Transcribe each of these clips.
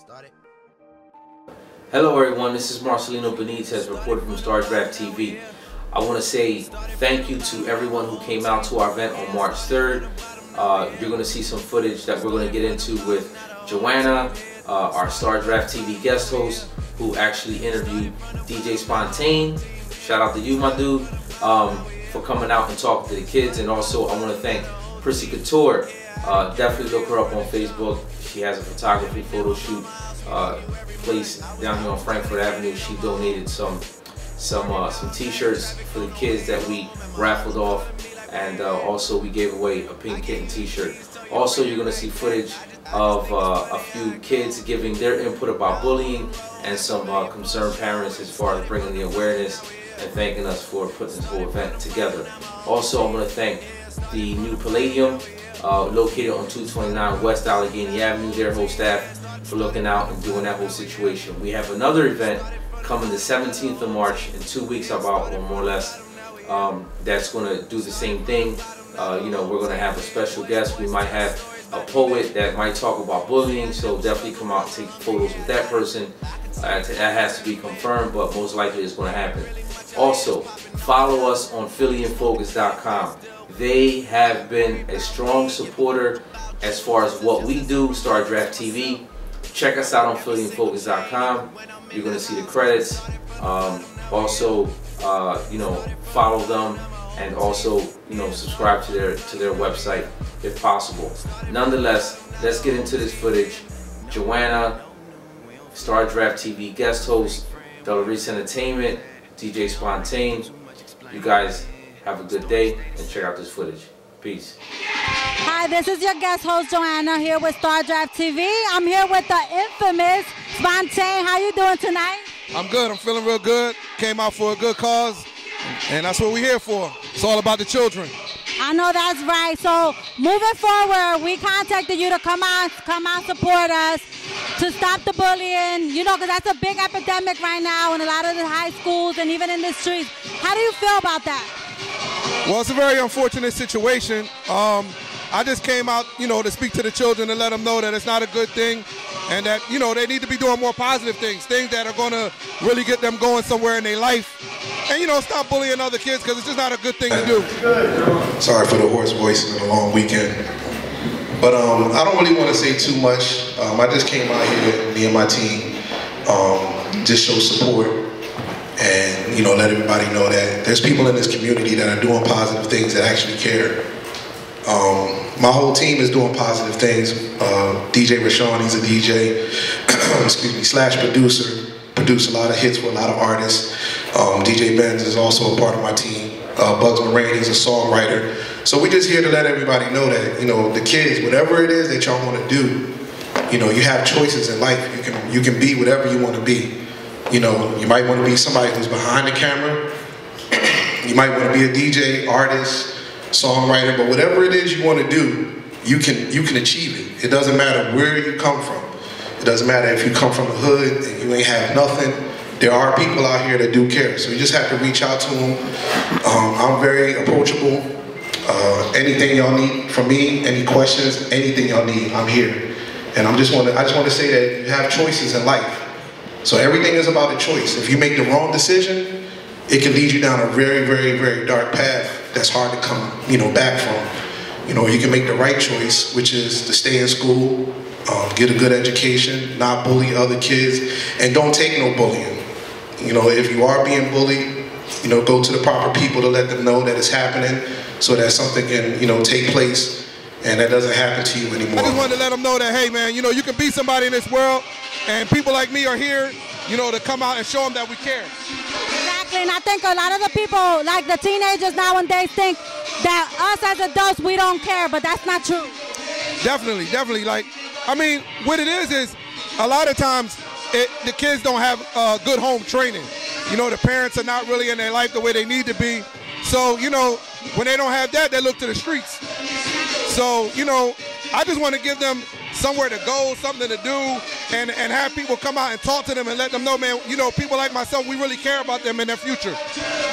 Started. Hello everyone, this is Marcelino Benitez, reporter from Star Draft TV. I want to say thank you to everyone who came out to our event on March 3rd. You're going to see some footage that we're going to get into with Joanna, our Star Draft TV guest host, who actually interviewed DJ Spontane. Shout out to you, my dude, for coming out and talking to the kids. And also I want to thank Prissy Couture. Definitely look her up on Facebook. She has a photography photo shoot place down here on Frankfurt Avenue. She donated some t-shirts for the kids that we raffled off, and also we gave away a Pink Kitten t-shirt. Also, you're going to see footage of a few kids giving their input about bullying and some concerned parents as far as bringing the awareness and thanking us for putting this whole event together. Also, I'm going to thank the new Palladium located on 229 West Allegheny Avenue, their whole staff, for looking out and doing that whole situation. We have another event coming the 17th of March in 2 weeks about, or more or less, that's going to do the same thing. You know, we're going to have a special guest. We might have a poet that might talk about bullying, so definitely come out and take photos with that person. That has to be confirmed, but most likely it's going to happen. Also, follow us on PhillyInFocus.com. They have been a strong supporter as far as what we do, Star Draft TV. Check us out on PhillyInFocus.com. You're going to see the credits. Also, you know, follow them, and also, you know, subscribe to their website if possible. Nonetheless, let's get into this footage. Joanna, Star Draft TV guest host, Reese Entertainment, DJ Spontane. You guys have a good day and check out this footage. Peace. Hi, this is your guest host Joanna here with Star Draft TV. I'm here with the infamous Spontane. How you doing tonight? I'm good. I'm feeling real good. Came out for a good cause, and that's what we're here for. It's all about the children. I know that's right. So moving forward, we contacted you to come out, support us, to stop the bullying. You know, because that's a big epidemic right now in a lot of the high schools and even in the streets. How do you feel about that? Well, it's a very unfortunate situation. I just came out, you know, to speak to the children and let them know that it's not a good thing, and that, you know, they need to be doing more positive things that are going to really get them going somewhere in their life. And, you know, stop bullying other kids, because it's just not a good thing to do. Sorry for the hoarse voice on a long weekend. But I don't really want to say too much. I just came out here, me and my team, just show support and, you know, let everybody know that there's people in this community that are doing positive things that actually care. My whole team is doing positive things. DJ Rashawn, he's a DJ, excuse me, slash producer. Produced a lot of hits for a lot of artists. DJ Benz is also a part of my team. Bugs Moran, he's a songwriter. So we're just here to let everybody know that, you know, the kids, whatever it is that y'all want to do, you know, you have choices in life. You can be whatever you want to be. You know, you might want to be somebody who's behind the camera. You might want to be a DJ, artist, songwriter, but whatever it is you want to do, you can achieve it. It doesn't matter where you come from. It doesn't matter if you come from the hood and you ain't have nothing. There are people out here that do care, so you just have to reach out to them. I'm very approachable. Anything y'all need from me, any questions, anything y'all need, I'm here. And I just want to say that you have choices in life. So everything is about a choice. If you make the wrong decision, it can lead you down a very, very, very dark path that's hard to come, you know, back from. You know, you can make the right choice, which is to stay in school, get a good education, not bully other kids, and don't take no bullying. You know, if you are being bullied, you know, go to the proper people to let them know that it's happening, so that something can, you know, take place and that doesn't happen to you anymore. I just wanted to let them know that, hey man, you know, you can be somebody in this world, and people like me are here, you know, to come out and show them that we care. Exactly, and I think a lot of the people, like the teenagers nowadays, think that us as adults, we don't care, but that's not true. Definitely, definitely. Like, I mean, what it is a lot of times the kids don't have good home training. You know, the parents are not really in their life the way they need to be. So, you know, when they don't have that, they look to the streets. So, you know, I just want to give them somewhere to go, something to do, and have people come out and talk to them and let them know, man, you know, people like myself, we really care about them in their future.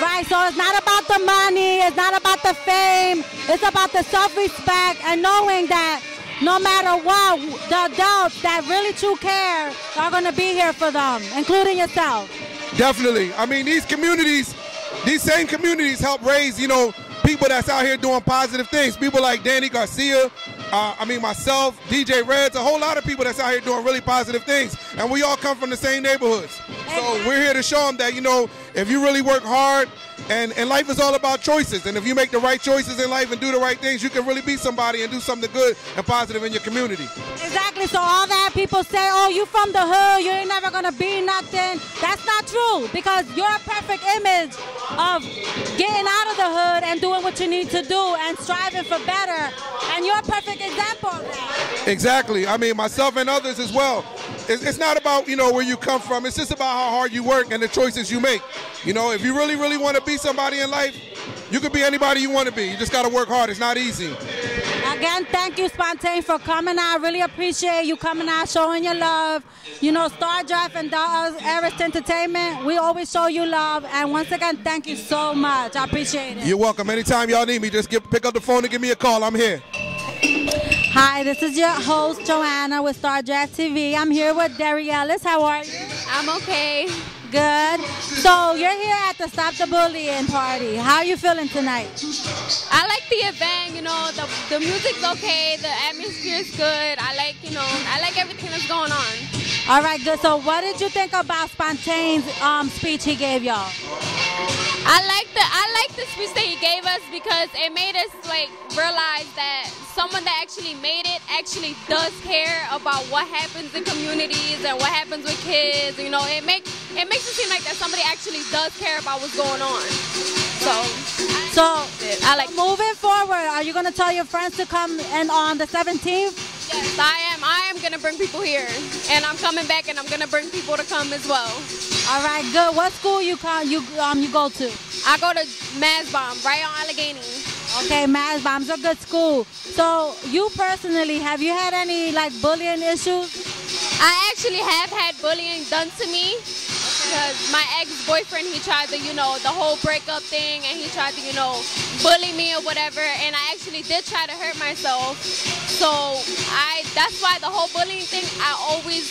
Right, so it's not about the money, it's not about the fame, it's about the self-respect and knowing that no matter what, the adults that really true care are going to be here for them, including yourself. Definitely. I mean, these communities, these same communities help raise, you know, people that's out here doing positive things. People like Danny Garcia, myself, DJ Reds, a whole lot of people that's out here doing really positive things. And we all come from the same neighborhoods. So we're here to show them that, you know, if you really work hard, and life is all about choices. And if you make the right choices in life and do the right things, you can really be somebody and do something good and positive in your community. Exactly. So all that people say, oh, you from the hood, you ain't never going to be nothing. That's not true, because you're a perfect image of getting out of the hood and doing what you need to do and striving for better. And you're a perfect example of that. Exactly. I mean, myself and others as well. It's not about, you know, where you come from. It's just about how hard you work and the choices you make. You know, if you really, really want to be somebody in life, you can be anybody you want to be. You just got to work hard. It's not easy. Again, thank you, Spontane, for coming out. Really appreciate you coming out, showing your love. You know, Star Draft and Eris Entertainment, we always show you love. And once again, thank you so much. I appreciate it. You're welcome. Anytime y'all need me, just pick up the phone and give me a call. I'm here. Hi, this is your host, Joanna, with Star Draft TV. I'm here with Derry Ellis. How are you? I'm okay. Good. So you're here at the Stop the Bullying party. How are you feeling tonight? I like the event, you know, the music's okay, the atmosphere is good. I like everything that's going on. All right, good. So what did you think about Spontane's speech he gave y'all? I like the speech that he gave us, because it made us like realize that someone that actually made it actually does care about what happens in communities and what happens with kids. You know, it makes it seem like that somebody actually does care about what's going on. So I like moving forward. Are you gonna tell your friends to come and on the 17th? Yes, I am gonna bring people here, and I'm coming back, and I'm gonna bring people to come as well. All right, good. What school you go to? I go to Masbom, right on Allegheny. Okay, Masbom's a good school. So you personally, have you had any like bullying issues? I actually have had bullying done to me, because my ex-boyfriend, he tried to, you know, the whole breakup thing, and he tried to, you know, bully me or whatever, and I actually did try to hurt myself. So that's why the whole bullying thing, I always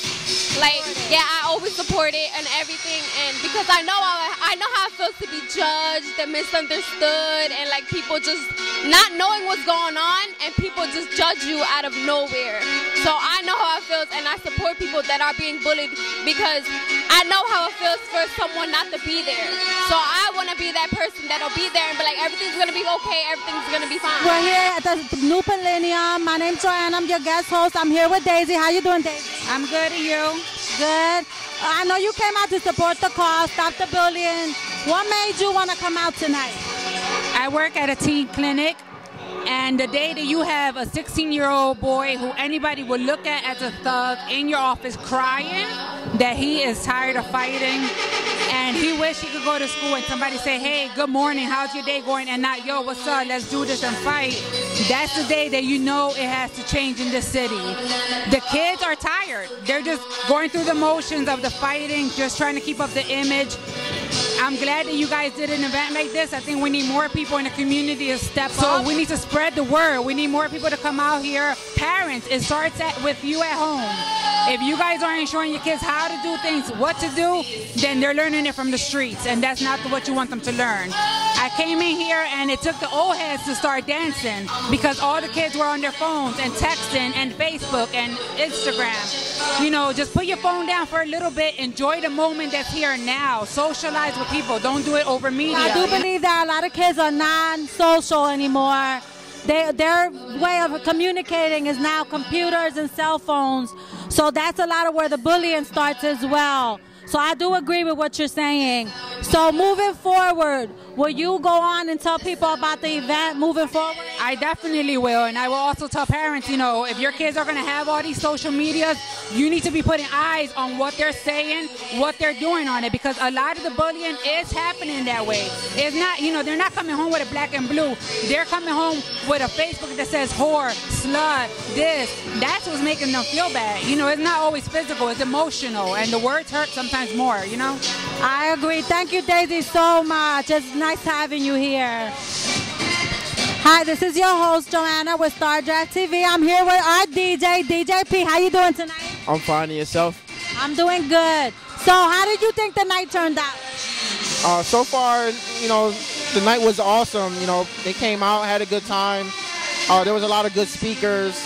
support it and everything, and because I know how it feels to be judged and misunderstood, and like people just not knowing what's going on, and people just judge you out of nowhere. So I know how it feels, and I support people that are being bullied, because I know how it feels for someone not to be there. So I want to be that person that'll be there and be like, everything's gonna be okay, everything's gonna be fine. We're here at the New Palladium. My name's Joanna. I'm your guest host. I'm here with Daisy. How you doing, Daisy? I'm good, and you? Good. I know you came out to support the cause, Stop the Bullying. What made you want to come out tonight? I work at a teen clinic, and the day that you have a 16-year-old boy who anybody would look at as a thug in your office crying that he is tired of fighting, and he wish he could go to school and somebody say, hey, good morning, how's your day going, and not, yo, what's up, let's do this and fight. That's the day that you know it has to change in this city. The kids are tired. They're just going through the motions of the fighting, just trying to keep up the image. I'm glad that you guys did an event like this. I think we need more people in the community to step up. So we need to spread the word. We need more people to come out here. Parents, it starts with you at home. If you guys aren't showing your kids how to do things, what to do, then they're learning it from the streets, and that's not what you want them to learn. I came in here, and it took the old heads to start dancing, because all the kids were on their phones and texting and Facebook and Instagram. You know, just put your phone down for a little bit, enjoy the moment that's here now, socialize with people, don't do it over media. I do believe that a lot of kids are non-social anymore. Their way of communicating is now computers and cell phones. So that's a lot of where the bullying starts as well. So I do agree with what you're saying. So moving forward, will you go on and tell people about the event moving forward? I definitely will, and I will also tell parents, you know, if your kids are going to have all these social medias, you need to be putting eyes on what they're saying, what they're doing on it, because a lot of the bullying is happening that way. It's not, you know, they're not coming home with a black and blue. They're coming home with a Facebook that says whore, slut, this. That's what's making them feel bad. You know, it's not always physical, it's emotional, and the words hurt sometimes more, you know? I agree. Thank you, Daisy, so much. It's nice having you here. Hi, this is your host, Joanna, with Star Draft TV. I'm here with our DJ, DJ P. How you doing tonight? I'm fine, and yourself? I'm doing good. So how did you think the night turned out? So far, you know, the night was awesome. You know, they came out, had a good time. There was a lot of good speakers.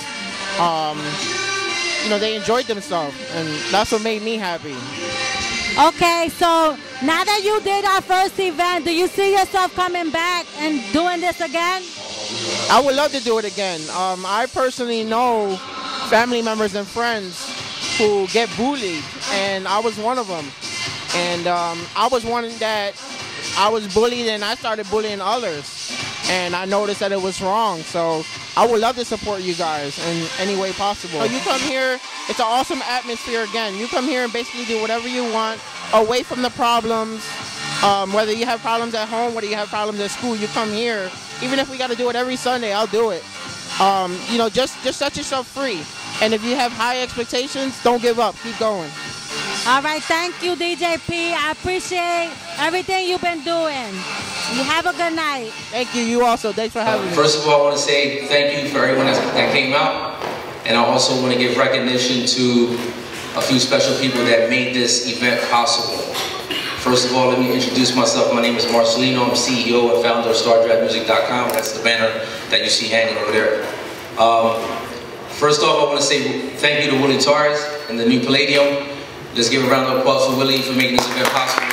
You know, they enjoyed themselves, and that's what made me happy. Okay, so now that you did our first event, do you see yourself coming back and doing this again? I would love to do it again. I personally know family members and friends who get bullied, and I was one of them. And I was one that I was bullied, and I started bullying others. And I noticed that it was wrong. So I would love to support you guys in any way possible. So you come here, it's an awesome atmosphere again. You come here and basically do whatever you want, away from the problems. Whether you have problems at home, whether you have problems at school, you come here. Even if we got to do it every Sunday, I'll do it. You know, just set yourself free. And if you have high expectations, don't give up. Keep going. All right, thank you, DJ P. I appreciate everything you've been doing. You have a good night. Thank you. You also. Thanks for having me. First of all, I want to say thank you for everyone that came out. And I also want to give recognition to a few special people that made this event possible. First of all, let me introduce myself. My name is Marcelino. I'm CEO and founder of StarDraftMusic.com. That's the banner that you see hanging over there. First off, I want to say thank you to Willie Torres and the new Palladium. Let's give a round of applause for Willie for making this event possible.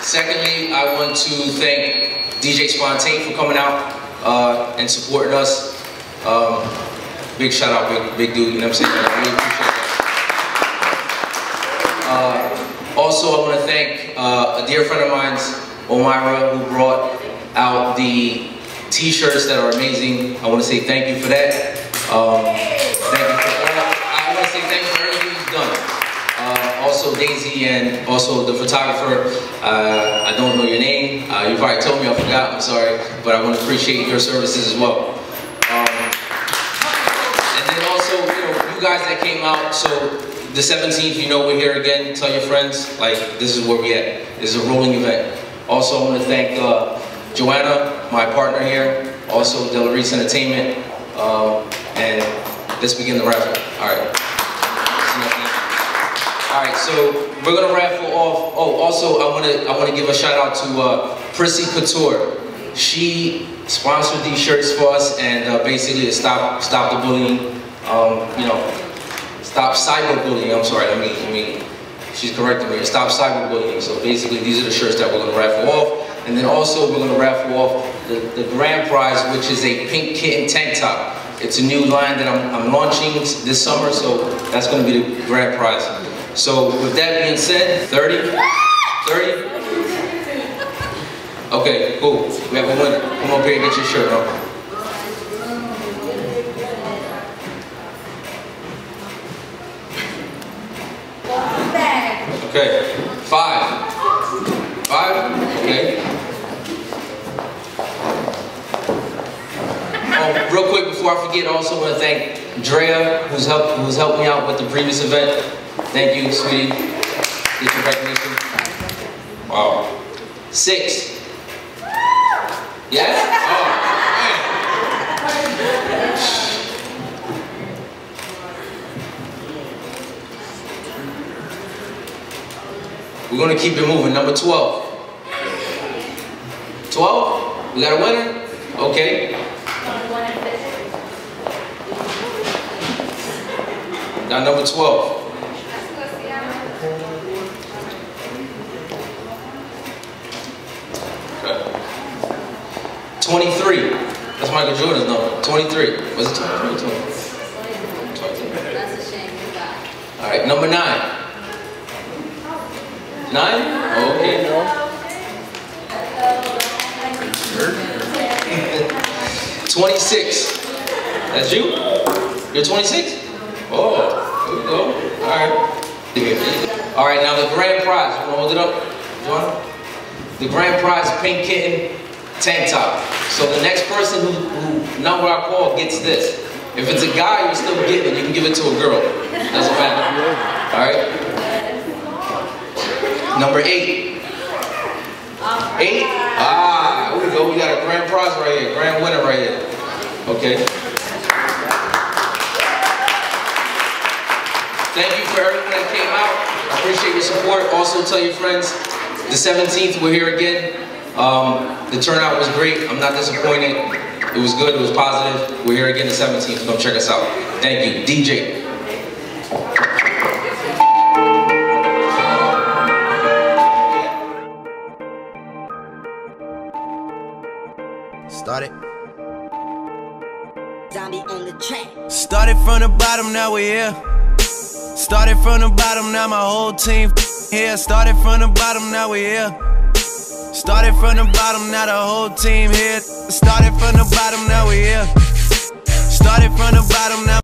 Secondly, I want to thank DJ Spontane for coming out and supporting us. Big shout out, big dude, you know what I'm saying? I really appreciate that. Also, I want to thank a dear friend of mine, Omira, who brought out the t-shirts that are amazing. I want to say thank you for that. Thank you for all. I want to say thank you for everything you've done. Also Daisy and also the photographer. I don't know your name. You probably told me, I forgot, I'm sorry. But I want to appreciate your services as well. And then also, you guys that came out, so the 17th, you know we're here again. Tell your friends, like, this is where we at. This is a rolling event. Also, I want to thank Joanna, my partner here. Also, Del Reese Entertainment. And let's begin the raffle. All right. All right, so we're gonna raffle off. Oh, also, I wanna give a shout out to Prissy Couture. She sponsored these shirts for us, and basically to stop the bullying. You know, stop cyberbullying. I'm sorry. I mean, she's correcting me. Stop cyberbullying. So basically, these are the shirts that we're gonna raffle off, and then also we're gonna raffle off the grand prize, which is a pink kitten tank top. It's a new line that I'm launching this summer, so that's gonna be the grand prize. So with that being said, 30? 30? Okay, cool. We have a winner. Come up here and get your shirt on. Okay, 5. 5? Okay. Oh, real quick before I forget, I also want to thank Drea, who's helped me out with the previous event. Thank you, sweetie. Get your recognition. Wow. 6. Yes? Oh, man. We're gonna keep it moving. Number 12. 12? We got a winner? Okay. Now number 12. Okay. 23. That's Michael Jordan's number. 23. Was it 23 or 20? 23. That's a shame. All right, number 9. 9? Okay. 26. That's you? You're 26? Oh, here we go. Alright. Alright, now the grand prize. You wanna hold it up, Joanna? The grand prize, pink kitten tank top. So the next person who number I call gets this. If it's a guy, you're still getting it. You can give it to a girl. Doesn't matter. Alright? Number 8. 8? Ah, here we go. We got a grand prize right here. Grand winner right here. Okay. Thank you for everyone that came out. I appreciate your support. Also tell your friends, the 17th we're here again. The turnout was great. I'm not disappointed. It was good. It was positive. We're here again the 17th. Come check us out. Thank you. DJ. Started. Zombie on the track. Started from the bottom, now we're here. Started from the bottom, now my whole team here. Started from the bottom, now we're here. Started from the bottom, now the whole team here. Started from the bottom, now we're here. Started from the bottom, now